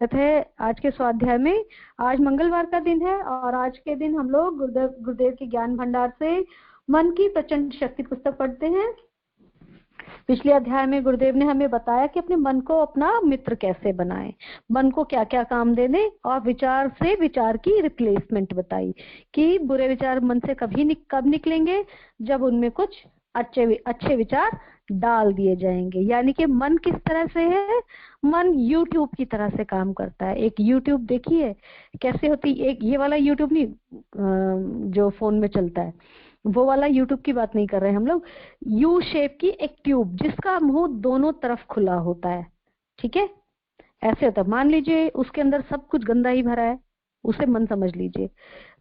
अतः आज के स्वाध्याय में, आज मंगलवार का दिन है और आज के दिन हम लोग गुरुदेव के ज्ञान भंडार से मन की प्रचंड शक्ति पुस्तक पढ़ते हैं। पिछले अध्याय में गुरुदेव ने हमें बताया कि अपने मन को अपना मित्र कैसे बनाएं, मन को क्या क्या काम दे दें, और विचार से विचार की रिप्लेसमेंट बताई कि बुरे विचार मन से कब निकलेंगे, जब उनमें कुछ अच्छे विचार डाल दिए जाएंगे। यानी कि मन किस तरह से है, मन YouTube की तरह से काम करता है। एक YouTube देखिए कैसे होती, एक ये वाला YouTube नहीं जो फोन में चलता है, वो वाला YouTube की बात नहीं कर रहे हैं हम लोग। यू शेप की एक ट्यूब जिसका मुंह दोनों तरफ खुला होता है, ठीक है, ऐसे होता है। मान लीजिए उसके अंदर सब कुछ गंदा ही भरा है, उसे मन समझ लीजिए,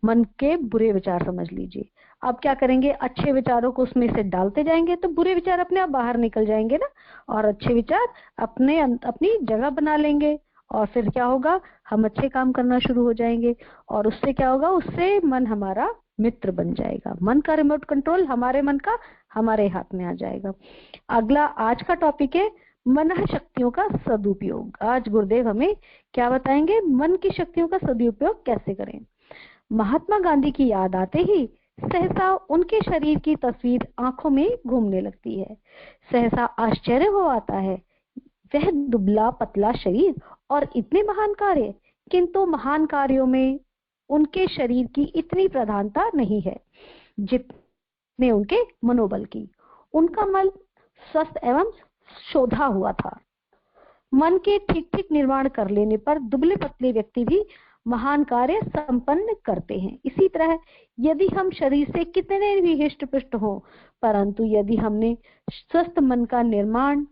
मन के बुरे विचार समझ लीजिए। अब क्या करेंगे, अच्छे विचारों को उसमें से डालते जाएंगे तो बुरे विचार अपने आप बाहर निकल जाएंगे ना, और अच्छे विचार अपनी जगह बना लेंगे। और फिर क्या होगा, हम अच्छे काम करना शुरू हो जाएंगे, और उससे क्या होगा, उससे मन हमारा मित्र बन जाएगा। मन का रिमोट कंट्रोल हमारे मन का हमारे हाथ में आ जाएगा। अगला आज का टॉपिक है मन शक्तियों का सदुपयोग। आज गुरुदेव हमें क्या बताएंगे, मन की शक्तियों का सदुपयोग कैसे करें। महात्मा गांधी की याद आते ही सहसा उनके शरीर की तस्वीर आंखों में घूमने लगती है। सहसा आश्चर्य हो आता है, वह दुबला पतला शरीर और इतने महान कार्य, किंतु महान कार्यों में उनके शरीर की इतनी प्रधानता नहीं है जितने उनके मनोबल की। उनका मन स्वस्थ एवं शोधा हुआ था। मन के ठीक ठीक निर्माण कर लेने पर दुबले पतले व्यक्ति भी महान कार्य संपन्न करते हैं। इसी तरह यदि हम शरीर से कितने भी हिष्ट पुष्ट हो, परंतु यदि हमने स्वस्थ मन का निर्माण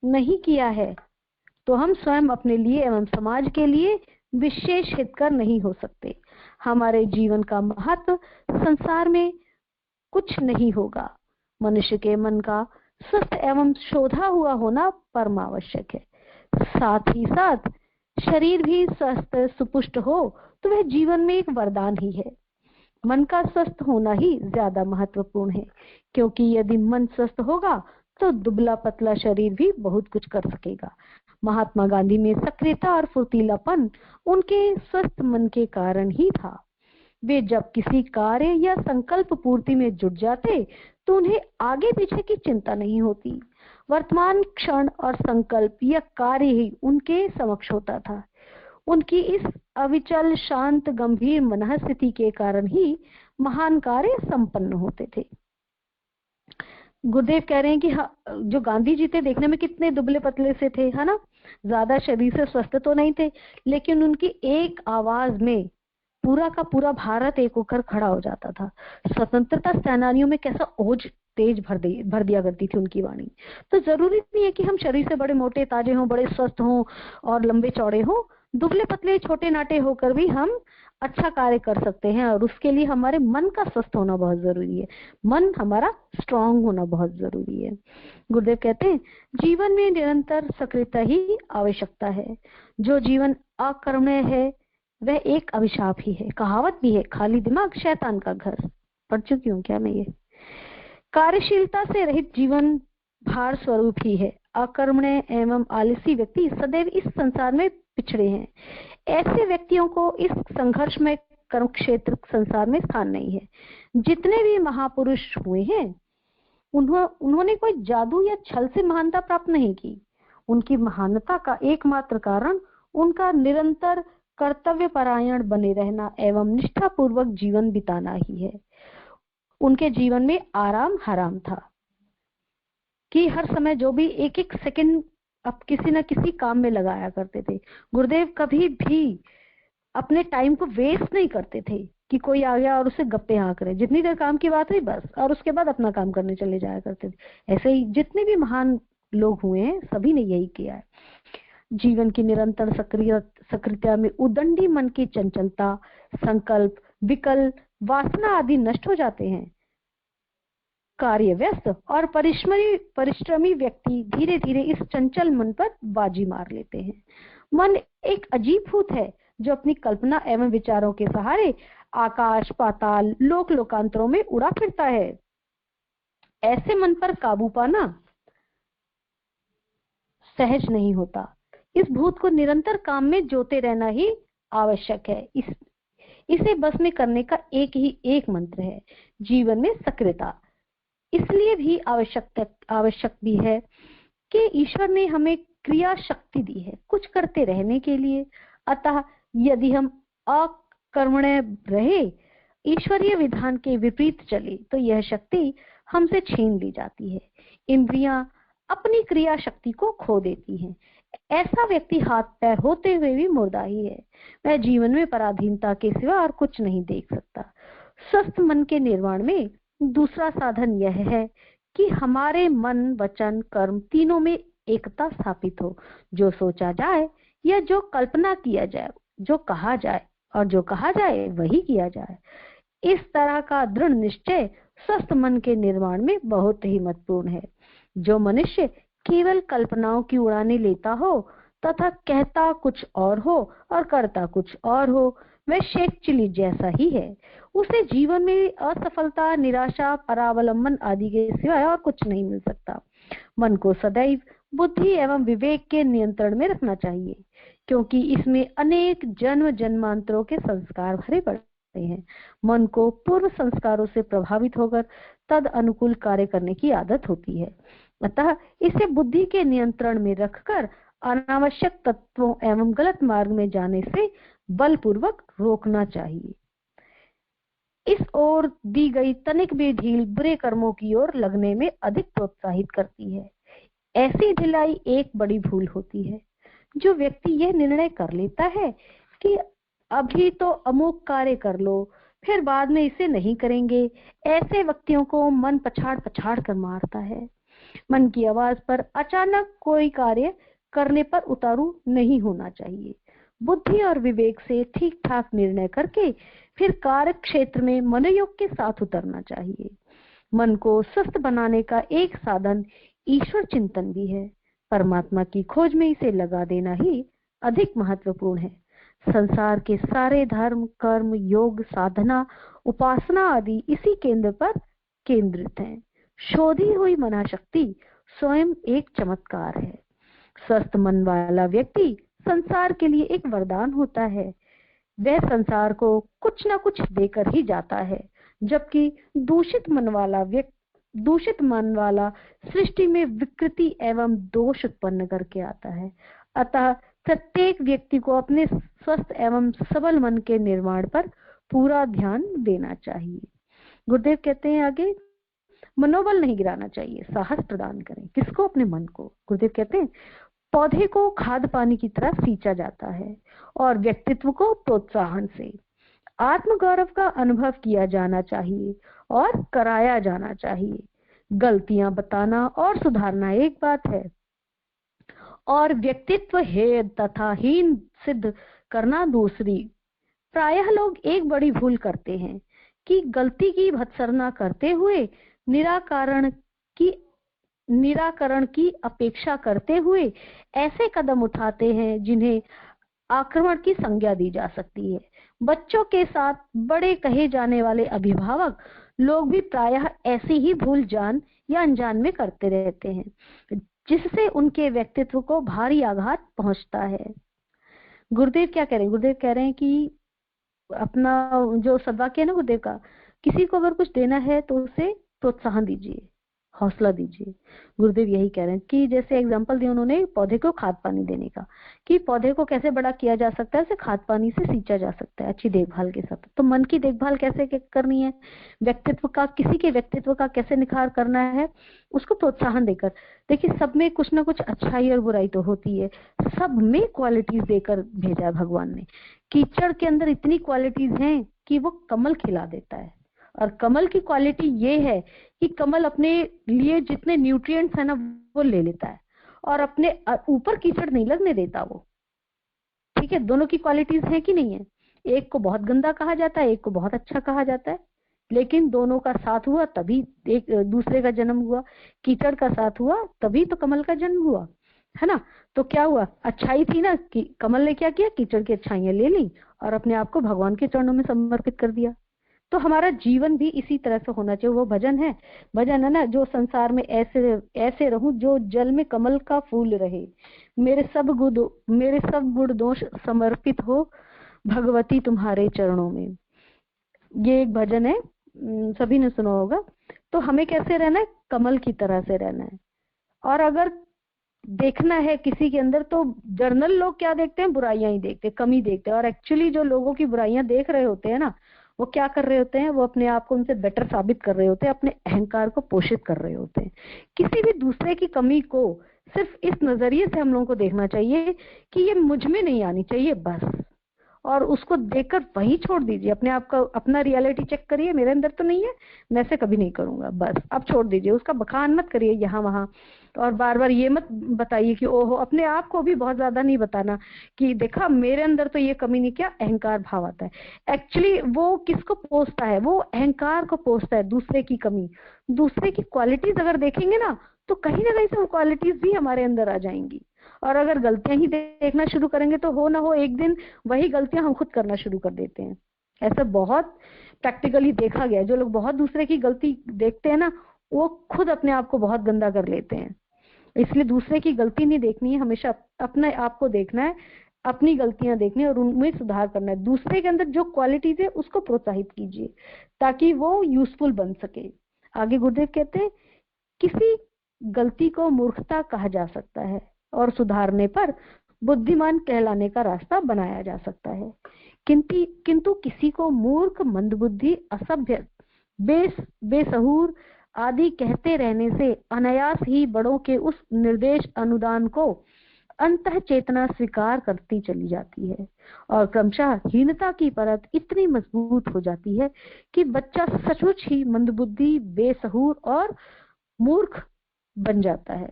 नहीं किया है तो हम स्वयं अपने लिए एवं समाज के लिए विशेष हितकर नहीं हो सकते। हमारे जीवन का महत्व संसार में कुछ नहीं होगा। मनुष्य के मन का स्वस्थ एवं शोधा हुआ होना परमावश्यक है। साथ ही साथ शरीर भी स्वस्थ सुपुष्ट हो तो वह जीवन में एक वरदान ही है। मन का स्वस्थ होना ही ज्यादा महत्वपूर्ण है, क्योंकि यदि मन स्वस्थ होगा तो दुबला पतला शरीर भी बहुत कुछ कर सकेगा। महात्मा गांधी में सक्रियता और फुर्तीलापन उनके स्वस्थ मन के कारण ही था। वे जब किसी कार्य या संकल्प पूर्ति में जुट जाते तो उन्हें आगे पीछे की चिंता नहीं होती। वर्तमान क्षण और संकल्प या कार्य ही उनके समक्ष होता था। उनकी इस अविचल शांत गंभीर मनःस्थिति के कारण ही महान कार्य संपन्न होते थे। गुरुदेव कह रहे हैं कि जो गांधी जी थे देखने में कितने दुबले पतले से थे, है ना, ज्यादा शरीर से स्वस्थ तो नहीं थे, लेकिन उनकी एक आवाज में पूरा का पूरा भारत एक होकर खड़ा हो जाता था। स्वतंत्रता सेनानियों में कैसा ओज तेज भर दिया करती थी उनकी वाणी। तो जरूरी नहीं है कि हम शरीर से बड़े मोटे ताजे हों, बड़े स्वस्थ हों और लंबे चौड़े हों। दुबले पतले छोटे नाटे होकर भी हम अच्छा कार्य कर सकते हैं, और उसके लिए हमारे मन का स्वस्थ होना बहुत जरूरी है। मन हमारा स्ट्रांग होना बहुत जरूरी है। गुरुदेव कहते हैं जीवन में निरंतर सक्रियता ही आवश्यकता है। जो जीवन अकर्मण्य है वह एक अभिशाप ही है। कहावत भी है, खाली दिमाग शैतान का घर। पढ़ चुकी हूँ क्या मैं ये। कार्यशीलता से रहित जीवन भार स्वरूप ही है। अकर्मण्य एवं आलसी व्यक्ति सदैव इस संसार में पिछड़े हैं। ऐसे व्यक्तियों को इस संघर्ष में कर्म क्षेत्र संसार में स्थान नहीं है। जितने भी महापुरुष हुए हैं उन्होंने कोई जादू या छल से महानता प्राप्त नहीं की। उनकी महानता का एकमात्र कारण उनका निरंतर कर्तव्य परायण बने रहना एवं निष्ठापूर्वक जीवन बिताना ही है। उनके जीवन में आराम हराम था कि हर समय जो भी एक एक सेकंड अब किसी न किसी काम में लगाया करते थे। गुरुदेव कभी भी अपने टाइम को वेस्ट नहीं करते थे कि कोई आ गया और उससे गप्पे हाँक रहे, जितनी देर काम की बात हुई बस, और उसके बाद अपना काम करने चले जाया करते थे। ऐसे ही जितने भी महान लोग हुए हैं सभी ने यही किया है। जीवन की निरंतर सक्रियता में उदंडी मन की चंचलता, संकल्प, विकल्प, वासना आदि नष्ट हो जाते हैं। कार्य व्यस्त और परिश्रमी व्यक्ति धीरे धीरे इस चंचल मन पर बाजी मार लेते हैं। मन एक अजीब भूत है जो अपनी कल्पना एवं विचारों के सहारे आकाश पाताल लोक लोकांतरों में उड़ा फिरता है। ऐसे मन पर काबू पाना सहज नहीं होता, इस भूत को निरंतर काम में जोते रहना ही आवश्यक है। इसे बस में करने का एक मंत्र है, जीवन में सक्रियता। इसलिए भी आवश्यक भी है कि ईश्वर ने हमें क्रिया शक्ति दी है कुछ करते रहने के लिए। अतः यदि हम अकर्मण्य रहे, ईश्वरीय विधान के विपरीत चले, तो यह शक्ति हमसे छीन ली जाती है। इंद्रियां अपनी क्रिया शक्ति को खो देती हैं। ऐसा व्यक्ति हाथ पैर होते हुए भी मुर्दा ही है। वह जीवन में पराधीनता के सिवा और कुछ नहीं देख सकता। स्वस्थ मन के निर्माण में दूसरा साधन यह है कि हमारे मन, वचन, कर्म तीनों में एकता स्थापित हो। जो सोचा जाए या जो कल्पना किया जाए, जो कहा जाए और जो कहा जाए वही किया जाए। इस तरह का दृढ़ निश्चय स्वस्थ मन के निर्माण में बहुत ही महत्वपूर्ण है। जो मनुष्य केवल कल्पनाओं की उड़ाने लेता हो तथा कहता कुछ और हो और करता कुछ और हो, वह शेख चिली जैसा ही है। उसे जीवन में असफलता, निराशा, परावलंबन आदि के सिवाय और कुछ नहीं मिल सकता। मन को सदैव बुद्धि एवं विवेक के नियंत्रण में रखना चाहिए, क्योंकि इसमें अनेक जन्म जन्मांतरों के संस्कार भरे पड़े हैं। मन को पूर्व संस्कारों से प्रभावित होकर तद अनुकूल कार्य करने की आदत होती है। अतः इसे बुद्धि के नियंत्रण में रखकर अनावश्यक तत्वों एवं गलत मार्ग में जाने से बलपूर्वक रोकना चाहिए। इस ओर दी गई तनिक भी ढील बुरे कर्मों की ओर लगने में अधिक प्रोत्साहित करती है। ऐसी ढिलाई एक बड़ी भूल होती है। जो व्यक्ति यह निर्णय कर लेता है कि अभी तो अमुक कार्य कर लो, फिर बाद में इसे नहीं करेंगे, ऐसे व्यक्तियों को मन पछाड़ पछाड़ कर मारता है। मन की आवाज पर अचानक कोई कार्य करने पर उतारू नहीं होना चाहिए। बुद्धि और विवेक से ठीक ठाक निर्णय करके फिर कार्य क्षेत्र में मनोयोग के साथ उतरना चाहिए। मन को स्वस्थ बनाने का एक साधन ईश्वर चिंतन भी है। परमात्मा की खोज में इसे लगा देना ही अधिक महत्वपूर्ण है। संसार के सारे धर्म, कर्म, योग, साधना, उपासना आदि इसी केंद्र पर केंद्रित हैं। शोधी हुई मनाशक्ति स्वयं एक चमत्कार है। स्वस्थ मन वाला व्यक्ति संसार के लिए एक वरदान होता है। वह संसार को कुछ न कुछ देकर ही जाता है, जबकि दूषित मन वाला सृष्टि में विकृति एवं दोष उत्पन्न करके आता है। अतः प्रत्येक व्यक्ति को अपने स्वस्थ एवं सबल मन के निर्माण पर पूरा ध्यान देना चाहिए। गुरुदेव कहते हैं आगे, मनोबल नहीं गिराना चाहिए, साहस प्रदान करें। किसको? अपने मन को। गुरुदेव कहते हैं पौधे को खाद पानी की तरह सींचा जाता है और व्यक्तित्व को प्रोत्साहन से। आत्मगौरव का अनुभव किया जाना चाहिए और कराया जाना चाहिए। गलतियां बताना और सुधारना एक बात है और व्यक्तित्व हेय तथा हीन सिद्ध करना दूसरी। प्रायः लोग एक बड़ी भूल करते हैं कि गलती की भत्सना करते हुए निराकरण की अपेक्षा करते हुए ऐसे कदम उठाते हैं जिन्हें आक्रमण की संज्ञा दी जा सकती है। बच्चों के साथ बड़े कहे जाने वाले अभिभावक लोग भी प्रायः ऐसी ही भूल जान या अनजान में करते रहते हैं, जिससे उनके व्यक्तित्व को भारी आघात पहुंचता है। गुरुदेव क्या कह रहे हैं? गुरुदेव कह रहे हैं कि अपना जो सद्वाक्य है ना गुरुदेव का, किसी को अगर कुछ देना है तो उसे प्रोत्साहन दीजिए, हौसला दीजिए। गुरुदेव यही कह रहे हैं कि जैसे एग्जांपल दिया उन्होंने पौधे को खाद पानी देने का, कि पौधे को कैसे बड़ा किया जा सकता है, उसे खाद पानी से सींचा जा सकता है अच्छी देखभाल के साथ। तो मन की देखभाल कैसे करनी है, व्यक्तित्व का, किसी के व्यक्तित्व का कैसे निखार करना है, उसको प्रोत्साहन देकर। देखिए सब में कुछ ना कुछ अच्छाई और बुराई तो होती है, सब में क्वालिटीज देकर भेजा है भगवान ने। कीचड़ के अंदर इतनी क्वालिटीज हैं कि वो कमल खिला देता है, और कमल की क्वालिटी ये है कि कमल अपने लिए जितने न्यूट्रिएंट्स है ना वो ले लेता है और अपने ऊपर कीचड़ नहीं लगने देता वो। ठीक है, दोनों की क्वालिटीज है कि नहीं है? एक को बहुत गंदा कहा जाता है, एक को बहुत अच्छा कहा जाता है, लेकिन दोनों का साथ हुआ तभी एक दूसरे का जन्म हुआ। कीचड़ का साथ हुआ तभी तो कमल का जन्म हुआ, है ना। तो क्या हुआ? अच्छाई थी ना कि कमल ने क्या किया, कीचड़ की अच्छाइयां ले ली और अपने आप को भगवान के चरणों में समर्पित कर दिया। तो हमारा जीवन भी इसी तरह से होना चाहिए। वो भजन है ना, जो संसार में ऐसे ऐसे रहूं जो जल में कमल का फूल रहे, मेरे सब गुण दोष समर्पित हो भगवती तुम्हारे चरणों में। ये एक भजन है, सभी ने सुना होगा। तो हमें कैसे रहना है? कमल की तरह से रहना है। और अगर देखना है किसी के अंदर, तो जर्नल लोग क्या देखते हैं? बुराइयां ही देखते हैं, कमी देखते हैं। और एक्चुअली जो लोगों की बुराइयां देख रहे होते हैं ना, वो क्या कर रहे होते हैं? वो अपने आप को उनसे बेटर साबित कर रहे होते हैं, अपने अहंकार को पोषित कर रहे होते हैं। किसी भी दूसरे की कमी को सिर्फ इस नजरिए से हम लोगों को देखना चाहिए कि ये मुझ में नहीं आनी चाहिए बस, और उसको देखकर वही छोड़ दीजिए। अपने आप का अपना रियलिटी चेक करिए, मेरे अंदर तो नहीं है, मैं ऐसे कभी नहीं करूंगा, बस अब छोड़ दीजिए। उसका बखान मत करिए यहाँ वहां, और बार बार ये मत बताइए कि ओहो। अपने आप को भी बहुत ज्यादा नहीं बताना कि देखा मेरे अंदर तो ये कमी नहीं, क्या अहंकार भाव आता है। एक्चुअली वो किसको पोसता है? वो अहंकार को पोसता है, दूसरे की कमी। दूसरे की क्वालिटीज अगर देखेंगे ना, तो कहीं ना कहीं से वो क्वालिटीज भी हमारे अंदर आ जाएंगी। और अगर गलतियां ही देखना शुरू करेंगे, तो हो ना हो एक दिन वही गलतियां हम खुद करना शुरू कर देते हैं। ऐसा बहुत प्रैक्टिकली देखा गया है। जो लोग बहुत दूसरे की गलती देखते हैं ना, वो खुद अपने आप को बहुत गंदा कर लेते हैं। इसलिए दूसरे की गलती नहीं देखनी है, हमेशा अपने आप को देखना है, अपनी गलतियां देखनी है और उनमें सुधार करना है। दूसरे के अंदर जो क्वालिटीज है उसको प्रोत्साहित कीजिए ताकि वो यूजफुल बन सके। आगे गुरुदेव कहते हैं, किसी गलती को मूर्खता कहा जा सकता है और सुधारने पर बुद्धिमान कहलाने का रास्ता बनाया जा सकता है, किंतु किसी को मूर्ख, मंदबुद्धि, असभ्य, बेसहूर आदि कहते रहने से अनायास ही बड़ों के उस निर्देश अनुदान को अंतः चेतना स्वीकार करती चली जाती है और क्रमशः हीनता की परत इतनी मजबूत हो जाती है कि बच्चा सचमुच ही मंदबुद्धि, बेसहूर और मूर्ख बन जाता है।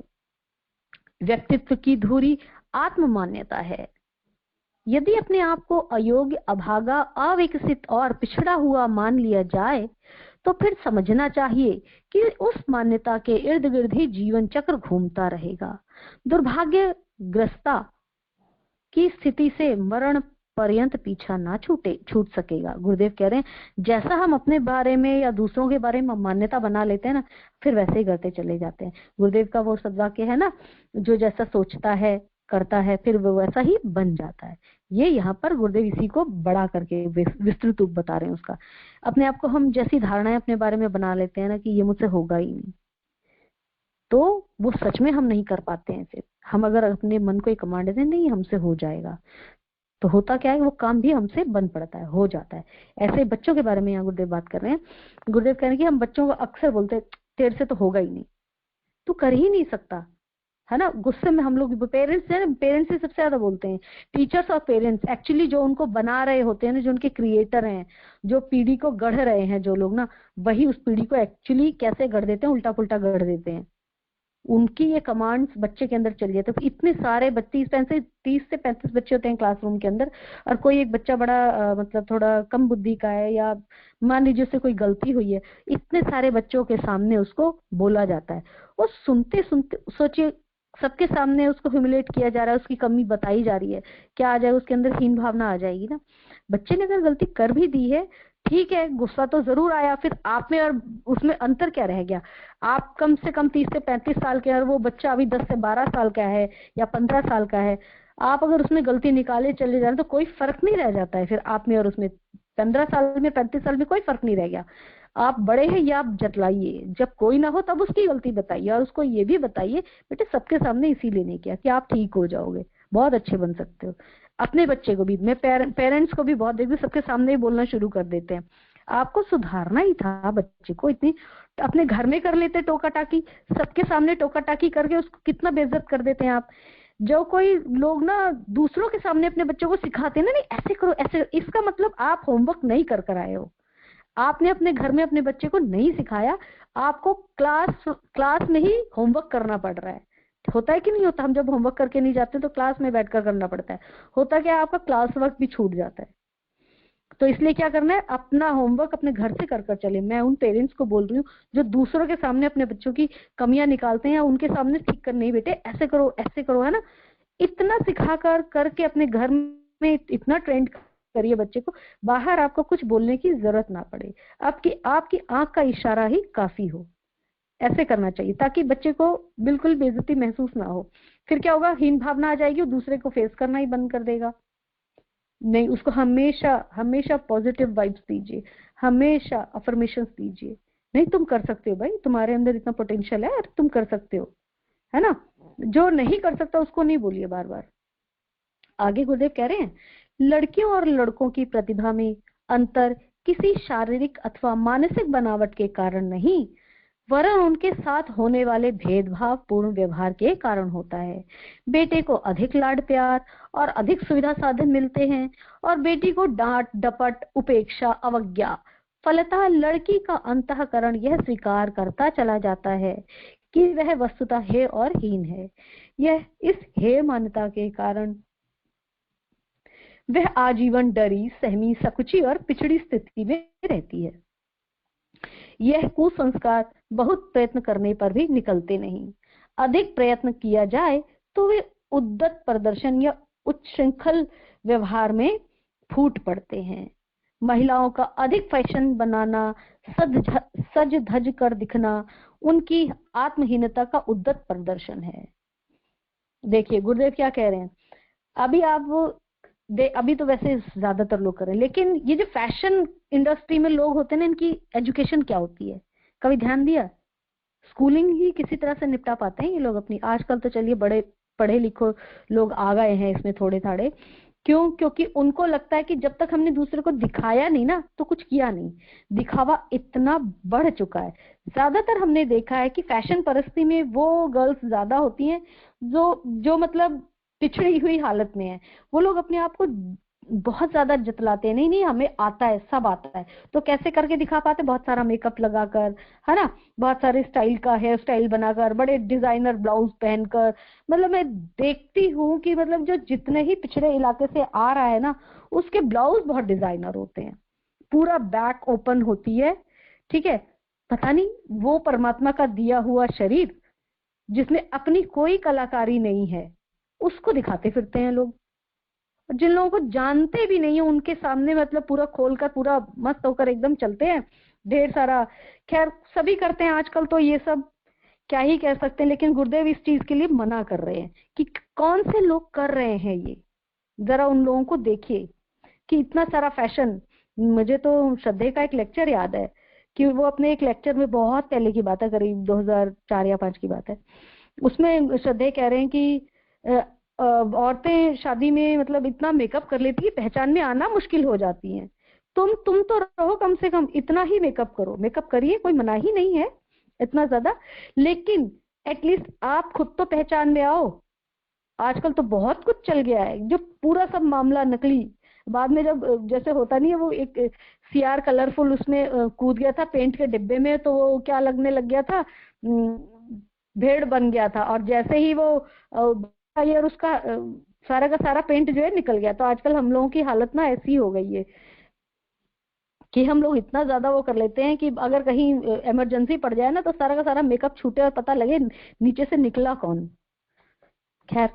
व्यक्तित्व की धुरी आत्म मान्यता है। यदि अपने आप को अयोग्य, अभागा, अविकसित और पिछड़ा हुआ मान लिया जाए, तो फिर समझना चाहिए कि उस मान्यता के इर्द गिर्द ही जीवन चक्र घूमता रहेगा। दुर्भाग्यग्रस्ता की स्थिति से मरण पर्यंत पीछा ना छूट सकेगा। गुरुदेव कह रहे हैं, जैसा हम अपने बारे में या दूसरों के बारे में मान्यता बना लेते हैं ना, फिर वैसे ही करते चले जाते हैं। गुरुदेव का वो सदवाक्य है ना, जो जैसा सोचता है करता है, फिर वो वैसा ही बन जाता है। ये यहाँ पर गुरुदेव इसी को बड़ा करके विस्तृत रूप बता रहे हैं उसका। अपने आप को हम जैसी धारणाएं अपने बारे में बना लेते हैं ना कि ये मुझसे होगा ही नहीं, तो वो सच में हम नहीं कर पाते हैं। फिर हम अगर अपने मन को एक कमांड दें, नहीं हमसे हो जाएगा, तो होता क्या है, वो काम भी हमसे बन पड़ता है, हो जाता है। ऐसे बच्चों के बारे में यहाँ गुरुदेव बात कर रहे हैं। गुरुदेव कह रहे हैं कि हम बच्चों को अक्सर बोलते हैं, तेरे से तो होगा ही नहीं, तू कर ही नहीं सकता, है ना। गुस्से में हम लोग पेरेंट्स है ना, पेरेंट्स ही सबसे ज्यादा बोलते हैं। टीचर्स और पेरेंट्स एक्चुअली जो उनको बना रहे होते हैं ना, जो उनके क्रिएटर हैं, जो पीढ़ी को गढ़ रहे हैं जो लोग ना, वही उस पीढ़ी को एक्चुअली कैसे गढ़ देते हैं, उल्टा पुल्टा गढ़ देते हैं। उनकी ये कमांड्स बच्चे के अंदर चली जाती है। इतने सारे बच्चे, 30 से 35 बच्चे होते हैं क्लासरूम के अंदर, और कोई एक बच्चा बड़ा मतलब थोड़ा कम बुद्धि का है, या मान लीजिए उससे कोई गलती हुई है, इतने सारे बच्चों के सामने उसको बोला जाता है। वो सुनते सुनते सोचिए, सबके सामने उसको ह्यूमिलेट किया जा रहा है, उसकी कमी बताई जा रही है, क्या आ जाएगा उसके अंदर? हीन भावना आ जाएगी ना। बच्चे ने अगर गलती कर भी दी है, ठीक है, गुस्सा तो जरूर आया, फिर आप में और उसमें अंतर क्या रह गया? आप कम से कम 30 से 35 साल के, और वो बच्चा अभी 10 से 12 साल का है या 15 साल का है। आप अगर उसमें गलती निकाले चले जा रहे, तो कोई फर्क नहीं रह जाता है फिर आप में और उसमें। 15 साल में, 35 साल में कोई फर्क नहीं रह गया। आप बड़े हैं या आप जतलाइए, जब कोई ना हो तब उसकी गलती बताइए, और उसको ये भी बताइए बेटे सबके सामने इसीलिए नहीं किया कि आप ठीक हो जाओगे, बहुत अच्छे बन सकते हो। अपने बच्चे को भी मैं पेरेंट्स को भी बहुत देखती हूँ, सबके सामने ही बोलना शुरू कर देते हैं। आपको सुधारना ही था बच्चे को, इतनी अपने घर में कर लेते टोका टाकी, सबके सामने टोका टाकी करके उसको कितना बेइज्जत कर देते हैं आप। जो कोई लोग ना दूसरों के सामने अपने बच्चों को सिखाते हैं ना, नहीं ऐसे करो ऐसे, इसका मतलब आप होमवर्क नहीं कर आए हो। आपने अपने घर में अपने बच्चे को नहीं सिखाया, आपको क्लास में ही होमवर्क करना पड़ रहा है। होता है कि नहीं होता? हम जब होमवर्क करके नहीं जाते तो क्लास में बैठकर करना पड़ता है। होता क्या है, आपका क्लास वर्क भी छूट जाता है। तो इसलिए क्या करना है, अपना होमवर्क अपने घर से कर चले। मैं उन पेरेंट्स को बोल रही हूँ जो दूसरों के सामने अपने बच्चों की कमियां निकालते हैं, या उनके सामने ठीक कर, नहीं बेटे ऐसे करो, है ना। इतना सिखा करके अपने घर में इतना ट्रेंड करिए बच्चे को, बाहर आपको कुछ बोलने की जरूरत ना पड़े, आपकी आंख का इशारा ही काफी हो। ऐसे करना चाहिए ताकि बच्चे को बिल्कुल बेइज्जती महसूस ना हो। फिर क्या होगा, हीन भावना आ जाएगी, वो दूसरे को फेस करना ही बंद कर देगा। नहीं, उसको हमेशा हमेशा पॉजिटिव वाइब्स दीजिए, हमेशा अफर्मेशन दीजिए। नहीं, तुम कर सकते हो भाई, तुम्हारे अंदर इतना पोटेंशियल है और तुम कर सकते हो, है ना। जो नहीं कर सकता उसको नहीं बोलिए बार बार। आगे गुरुदेव कह रहे हैं, लड़कियों और लड़कों की प्रतिभा में अंतर किसी शारीरिक अथवा मानसिक बनावट के कारण नहीं, वरन उनके साथ होने वाले भेदभाव पूर्ण व्यवहार के कारण होता है। बेटे को अधिक लाड प्यार और अधिक सुविधा साधन मिलते हैं और बेटी को डांट डपट उपेक्षा अवज्ञा, फलतः लड़की का अंतःकरण यह स्वीकार करता चला जाता है कि वह वस्तुतः हेय और हीन है। यह इस हेय मान्यता के कारण वह आजीवन डरी सहमी सकुची और पिछड़ी स्थिति में रहती है। यह कुसंस्कार बहुत प्रयत्न करने पर भी निकलते नहीं। अधिक प्रयत्न किया जाए तो वे उद्दत प्रदर्शन या उच्छृंखल व्यवहार में फूट पड़ते हैं। महिलाओं का अधिक फैशन बनाना, सज धज कर दिखना उनकी आत्महीनता का उद्दत प्रदर्शन है। देखिए गुरुदेव क्या कह रहे हैं, अभी तो वैसे ज्यादातर लोग कर रहे हैं, लेकिन ये जो फैशन इंडस्ट्री में लोग होते हैं ना, इनकी एजुकेशन क्या होती है, कभी ध्यान दिया? स्कूलिंग ही किसी तरह से निपटा पाते हैं ये लोग अपनी। आजकल तो चलिए बड़े पढ़े लिखो लोग आ गए हैं इसमें थोड़े थाड़े। क्यों? क्योंकि उनको लगता है कि जब तक हमने दूसरे को दिखाया नहीं ना तो कुछ किया नहीं। दिखावा इतना बढ़ चुका है, ज्यादातर हमने देखा है कि फैशन परिस्थिति में वो गर्ल्स ज्यादा होती हैं जो मतलब पिछड़ी हुई हालत में है। वो लोग अपने आप को बहुत ज्यादा जतलाते हैं, नहीं नहीं हमें आता है, सब आता है। तो कैसे करके दिखा पाते? बहुत सारा मेकअप लगाकर, है ना, बहुत सारे स्टाइल का हेयर स्टाइल बनाकर, बड़े डिजाइनर ब्लाउज पहनकर। मतलब मैं देखती हूँ कि मतलब जो जितने ही पिछड़े इलाके से आ रहा है ना, उसके ब्लाउज बहुत डिजाइनर होते हैं, पूरा बैक ओपन होती है, ठीक है। पता नहीं वो परमात्मा का दिया हुआ शरीर जिसमें अपनी कोई कलाकारी नहीं है, उसको दिखाते फिरते हैं लोग। जिन लोगों को जानते भी नहीं है उनके सामने मतलब पूरा खोलकर पूरा मस्त होकर एकदम चलते हैं ढेर सारा। खैर सभी करते हैं आजकल तो ये सब, क्या ही कह सकते हैं। लेकिन गुरुदेव इस चीज के लिए मना कर रहे हैं कि कौन से लोग कर रहे हैं ये, जरा उन लोगों को देखिए कि इतना सारा फैशन। मुझे तो श्रद्धे का एक लेक्चर याद है कि वो अपने एक लेक्चर में, बहुत पहले की बात है, करीब 2004 या 2005 की बात है, उसमें श्रद्धे कह रहे हैं कि औरतें शादी में मतलब इतना मेकअप कर लेती है, पहचान में आना मुश्किल हो जाती है। तुम तो रहो, कम से कम इतना ही मेकअप करो, मेकअप करिए, कोई मना ही नहीं है इतना ज्यादा, लेकिन एटलीस्ट आप खुद तो पहचान में आओ। आजकल तो बहुत कुछ चल गया है, जो पूरा सब मामला नकली। बाद में जब जैसे होता नहीं है, वो एक सीआर कलरफुल उसमें कूद गया था पेंट के डिब्बे में, तो वो क्या लगने लग गया था, भेड़ बन गया था। और जैसे ही वो यार उसका सारा का सारा पेंट जो है निकल गया। तो आजकल हम लोगों की हालत ना ऐसी हो गई है कि हम लोग इतना ज्यादा वो कर लेते हैं कि अगर कहीं इमरजेंसी पड़ जाए ना तो सारा का सारा मेकअप छूटे और पता लगे नीचे से निकला कौन। खैर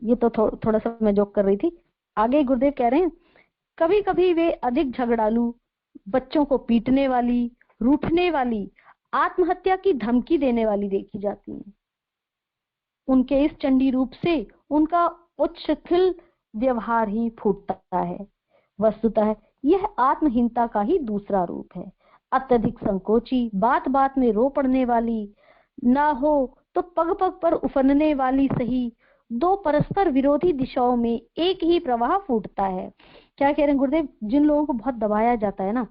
ये तो थोड़ा सा मैं जोक कर रही थी। आगे गुरुदेव कह रहे हैं, कभी कभी वे अधिक झगड़ालू, बच्चों को पीटने वाली, रूठने वाली, आत्महत्या की धमकी देने वाली देखी जाती हैं। उनके इस चंडी रूप से उनका उच्छृंखल व्यवहार ही फूटता है। वस्तुतः यह आत्महीनता का ही दूसरा रूप है। अत्यधिक संकोची, बात बात में रो पड़ने वाली, ना हो तो पग पग पर उफनने वाली सही, दो परस्पर विरोधी दिशाओं में एक ही प्रवाह फूटता है। क्या कह रहे हैं गुरुदेव? जिन लोगों को बहुत दबाया जाता है ना,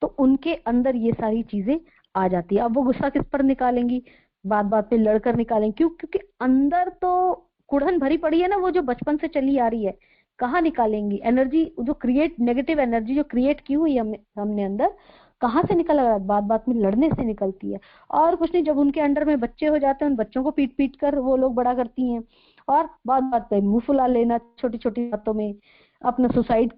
तो उनके अंदर ये सारी चीजें आ जाती है। अब वो गुस्सा किस पर निकालेंगी? बात बात पे लड़कर निकालेंगे। क्यों? क्योंकि अंदर तो कुड़न भरी पड़ी है ना, वो जो बचपन से चली आ रही है। कहाँ निकालेंगी? एनर्जी जो क्रिएट, नेगेटिव एनर्जी जो क्रिएट की हुई हमने अंदर, कहाँ से निकल रहा है? बात बात में लड़ने से निकलती है। और कुछ नहीं, जब उनके अंडर में बच्चे हो जाते हैं, उन बच्चों को पीट पीट कर वो लोग बड़ा करती हैं। और बात बात पे मुंह फुला लेना, छोटी छोटी बातों में अपना सुसाइड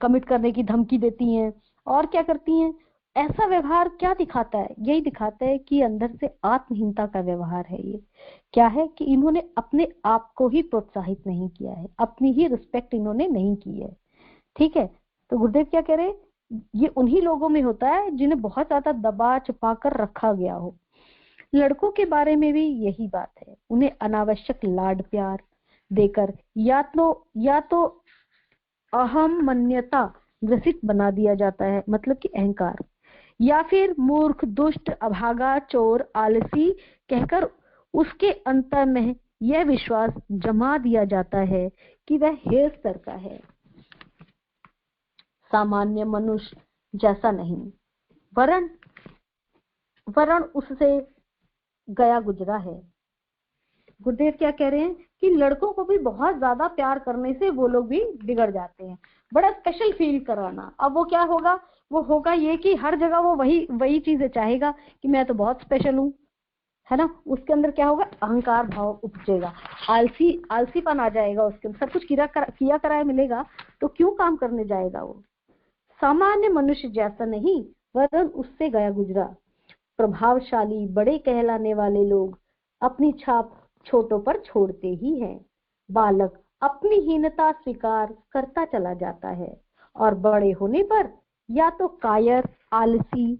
कमिट करने की धमकी देती हैं। और क्या करती हैं? ऐसा व्यवहार क्या दिखाता है? यही दिखाता है कि अंदर से आत्महीनता का व्यवहार है। ये क्या है कि इन्होंने अपने आप को ही प्रोत्साहित नहीं किया है, अपनी ही रिस्पेक्ट इन्होंने नहीं की है। ठीक है, तो गुरुदेव क्या कह रहे हैं, ये उन्हीं लोगों में होता है जिन्हें बहुत ज्यादा दबा छुपा कर रखा गया हो। लड़कों के बारे में भी यही बात है, उन्हें अनावश्यक लाड प्यार देकर या तो अहम मान्यता ग्रसित बना दिया जाता है, मतलब कि अहंकार, या फिर मूर्ख, दुष्ट, अभागा, चोर, आलसी कहकर उसके अंतर में यह विश्वास जमा दिया जाता है कि वह हेय स्तर का है, सामान्य मनुष्य जैसा नहीं, वरण उससे गया गुजरा है। गुरुदेव क्या कह रहे हैं कि लड़कों को भी बहुत ज्यादा प्यार करने से वो लोग भी बिगड़ जाते हैं, बड़ा स्पेशल फील कराना। अब वो क्या होगा, वो होगा ये कि हर जगह वो वही चीजें चाहेगा कि मैं तो बहुत स्पेशल हूँ, है ना। उसके अंदर क्या होगा, अहंकार भाव उपजेगा, आलसीपन आ जाएगा उसके अंदर। सब कुछ किया कराया मिलेगा तो क्यों काम करने जाएगा वो। सामान्य मनुष्य जैसा नहीं, वरन उससे गया गुजरा। प्रभावशाली, बड़े कहलाने वाले लोग अपनी छाप छोटों पर छोड़ते ही हैं। बालक अपनी हीनता स्वीकार करता चला जाता है और बड़े होने पर या तो कायर, आलसी,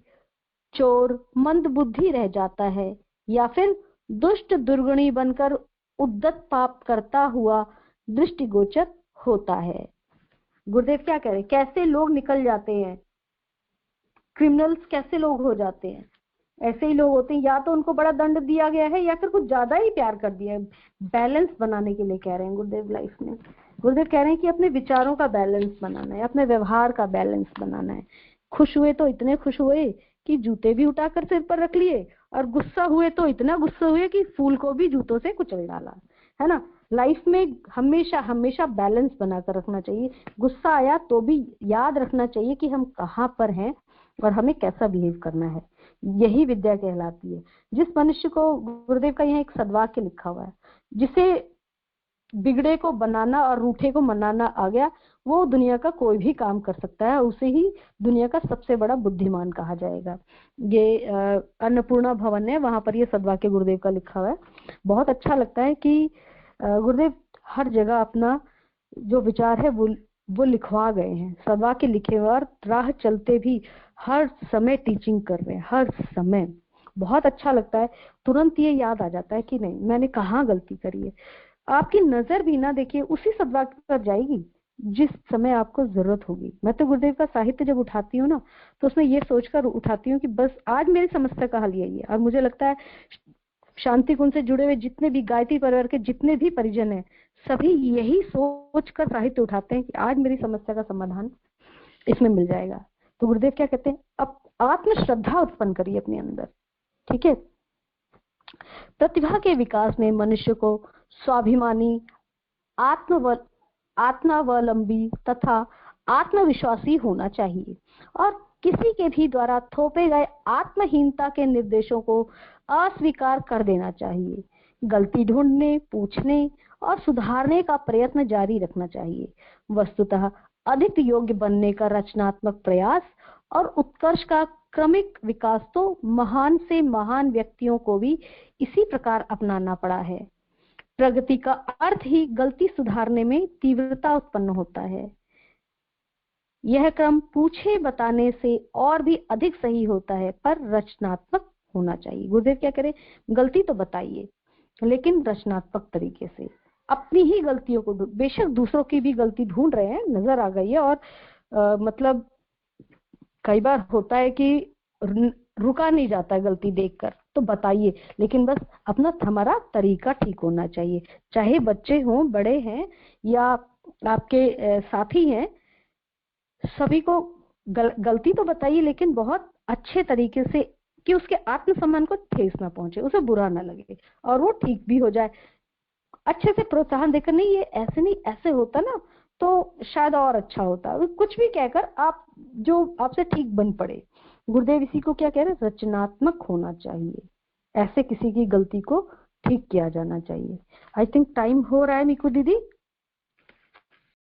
चोर, मंदबुद्धि रह जाता है, या फिर दुष्ट दुर्गुणी बनकर उद्दत पाप करता हुआ दृष्टिगोचर होता है। गुरुदेव क्या कह रहे हैं, कैसे लोग निकल जाते हैं, क्रिमिनल्स कैसे लोग हो जाते हैं, ऐसे ही लोग होते हैं, या तो उनको बड़ा दंड दिया गया है या फिर कुछ ज्यादा ही प्यार कर दिया है। बैलेंस बनाने के लिए कह रहे हैं गुरुदेव लाइफ में। गुरुदेव कह रहे हैं कि अपने विचारों का बैलेंस बनाना है, अपने व्यवहार का बैलेंस बनाना है। खुश हुए तो इतने खुश हुए कि जूते भी उठाकर सिर पर रख लिए, और गुस्सा हुए तो इतना गुस्सा हुए कि फूल को भी जूतों से कुचल डाला, है ना। लाइफ में हमेशा हमेशा बैलेंस बनाकर रखना चाहिए। गुस्सा आया तो भी याद रखना चाहिए कि हम कहाँ पर हैं और हमें कैसा बिहेव करना है। यही विद्या कहलाती है। जिस मनुष्य को, गुरुदेव का यहाँ एक सद्वाक्य लिखा हुआ है, जिसे बिगड़े को बनाना और रूठे को मनाना आ गया, वो दुनिया का कोई भी काम कर सकता है, उसे ही दुनिया का सबसे बड़ा बुद्धिमान कहा जाएगा। ये अन्नपूर्णा भवन है, वहां पर ये सद्वाक्य गुरुदेव का लिखा हुआ है। बहुत अच्छा लगता है कि गुरुदेव हर जगह अपना जो विचार है वो लिखवा गए हैं, सद्वाक्य लिखे हुए, और राह चलते भी हर समय टीचिंग कर रहे हैं, हर समय। बहुत अच्छा लगता है, तुरंत ये याद आ जाता है कि नहीं, मैंने कहाँ गलती करी है। आपकी नजर भी ना देखिए उसी सद्वाक्य पर जाएगी जिस समय आपको जरूरत होगी। मैं तो गुरुदेव का साहित्य जब उठाती हूँ ना, तो उसमें ये सोचकर उठाती हूँ कि बस आज मेरी समस्या का हल यही है। और मुझे लगता है शांति कुंज से जुड़े हुए जितने भी गायत्री परिवार के जितने भी परिजन हैं, सभी यही सोचकर साहित्य उठाते हैं कि आज मेरी समस्या का समाधान इसमें मिल जाएगा। तो गुरुदेव क्या कहते हैं, अब आत्मश्रद्धा उत्पन्न करिए अपने अंदर, ठीक है। प्रतिभा के विकास में मनुष्य को स्वाभिमानी, आत्मावलंबी तथा आत्मविश्वासी होना चाहिए, और किसी के भी द्वारा थोपे गए आत्महीनता के निर्देशों को अस्वीकार कर देना चाहिए। गलती ढूंढने, पूछने और सुधारने का प्रयत्न जारी रखना चाहिए। वस्तुतः अधिक योग्य बनने का रचनात्मक प्रयास और उत्कर्ष का क्रमिक विकास तो महान से महान व्यक्तियों को भी इसी प्रकार अपनाना पड़ा है। प्रगति का अर्थ ही गलती सुधारने में तीव्रता उत्पन्न होता है। यह क्रम पूछे बताने से और भी अधिक सही होता है, पर रचनात्मक होना चाहिए। गुरुदेव क्या करें, गलती तो बताइए लेकिन रचनात्मक तरीके से। अपनी ही गलतियों को, बेशक दूसरों की भी गलती ढूंढ रहे हैं, नजर आ गई है, और मतलब कई बार होता है कि रुका नहीं जाता है गलती देखकर, तो बताइए, लेकिन बस अपना हमारा तरीका ठीक होना चाहिए। चाहे बच्चे हों, बड़े हैं, या आपके साथी हैं, सभी को गलती तो बताइए, लेकिन बहुत अच्छे तरीके से, कि उसके आत्मसम्मान को ठेस ना पहुंचे, उसे बुरा ना लगे और वो ठीक भी हो जाए। अच्छे से प्रोत्साहन देकर, नहीं ये ऐसे नहीं ऐसे होता ना तो शायद और अच्छा होता, कुछ भी कहकर आप जो आपसे ठीक बन पड़े। गुरुदेव इसी को क्या कह रहे हैं, रचनात्मक होना चाहिए, ऐसे किसी की गलती को ठीक किया जाना चाहिए। आई थिंक टाइम हो रहा है मिकू दीदी,